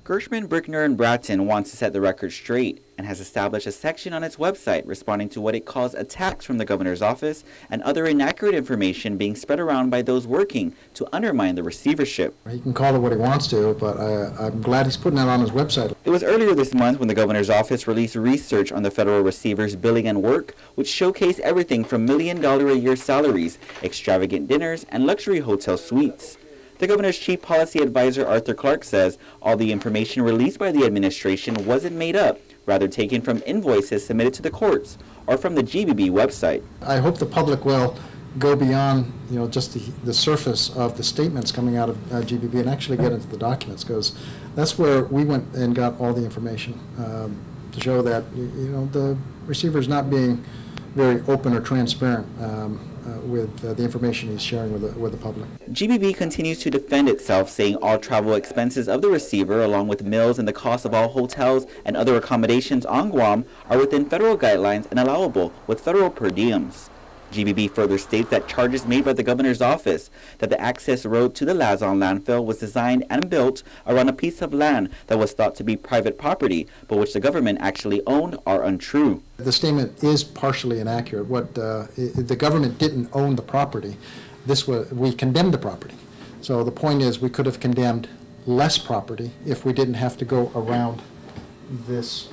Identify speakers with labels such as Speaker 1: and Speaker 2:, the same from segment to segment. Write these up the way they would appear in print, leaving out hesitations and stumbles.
Speaker 1: Gershman, Brickner, and Bratton wants to set the record straight and has established a section on its website responding to what it calls attacks from the governor's office and other inaccurate information being spread around by those working to undermine the receivership.
Speaker 2: He can call it what he wants to, but I'm glad he's putting that on his website.
Speaker 1: It was earlier this month when the governor's office released research on the federal receiver's billing and work, which showcased everything from $1,000,000-a-year salaries, extravagant dinners, and luxury hotel suites. The governor's chief policy advisor, Arthur Clark, says all the information released by the administration wasn't made up, rather taken from invoices submitted to the courts or from the GBB website.
Speaker 2: I hope the public will go beyond, just the surface of the statements coming out of GBB and actually get into the documents, because that's where we went and got all the information to show that, the receiver is not being very open or transparent with the information he's sharing with the public.
Speaker 1: GBB continues to defend itself, saying all travel expenses of the receiver, along with meals and the cost of all hotels and other accommodations on Guam, are within federal guidelines and allowable with federal per diems. GBB further states that charges made by the governor's office that the access road to the Lazon landfill was designed and built around a piece of land that was thought to be private property, but which the government actually owned, are untrue.
Speaker 2: The statement is partially inaccurate. The government didn't own the property. We condemned the property. So the point is, we could have condemned less property if we didn't have to go around this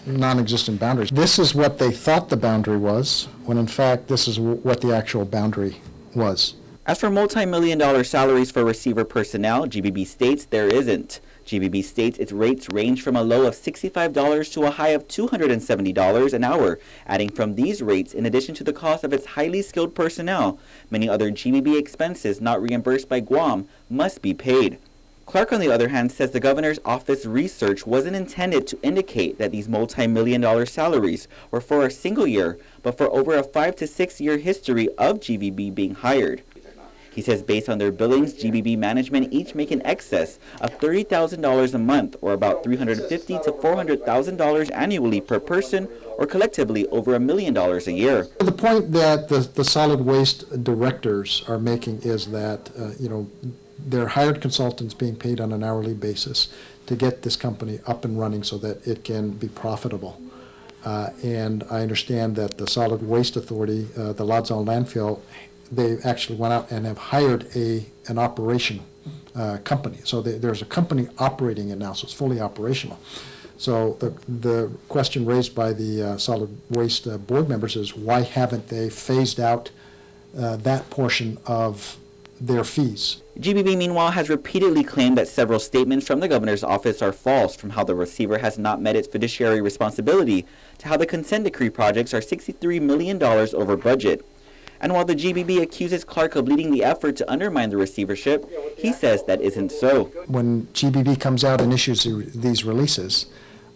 Speaker 2: non-existent boundaries. This is what they thought the boundary was, when in fact this is what the actual boundary was.
Speaker 1: As for multi-million-dollar salaries for receiver personnel, GBB states there isn't. GBB states its rates range from a low of $65 to a high of $270 an hour, adding from these rates, in addition to the cost of its highly skilled personnel, many other GBB expenses not reimbursed by Guam must be paid. Clark, on the other hand, says the governor's office research wasn't intended to indicate that these multi-million-dollar salaries were for a single year, but for over a 5 to 6 year history of GBB being hired. He says based on their billings, GBB management each make in excess of $30,000 a month, or about $350,000 to $400,000 annually per person, or collectively over $1 million a year.
Speaker 2: The point that the solid waste directors are making is that, they're hired consultants being paid on an hourly basis to get this company up and running so that it can be profitable. And I understand that the Solid Waste Authority, the Lazon landfill, they actually went out and have hired an operation company. So there's a company operating it now, so it's fully operational. So the question raised by the Solid Waste board members is, why haven't they phased out that portion of their fees?
Speaker 1: GBB, meanwhile, has repeatedly claimed that several statements from the governor's office are false, from how the receiver has not met its fiduciary responsibility to how the consent decree projects are $63 million over budget. And while the GBB accuses Clark of leading the effort to undermine the receivership, he says that isn't so.
Speaker 2: When GBB comes out and issues these releases,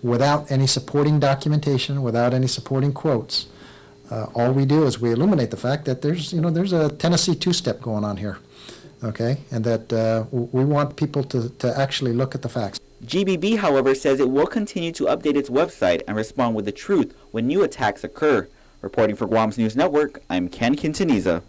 Speaker 2: without any supporting documentation, without any supporting quotes, all we do is we illuminate the fact that there's a Tennessee two-step going on here, okay, and that we want people to actually look at the facts.
Speaker 1: GBB, however, says it will continue to update its website and respond with the truth when new attacks occur. Reporting for Guam's News Network, I'm Ken Quintaniza.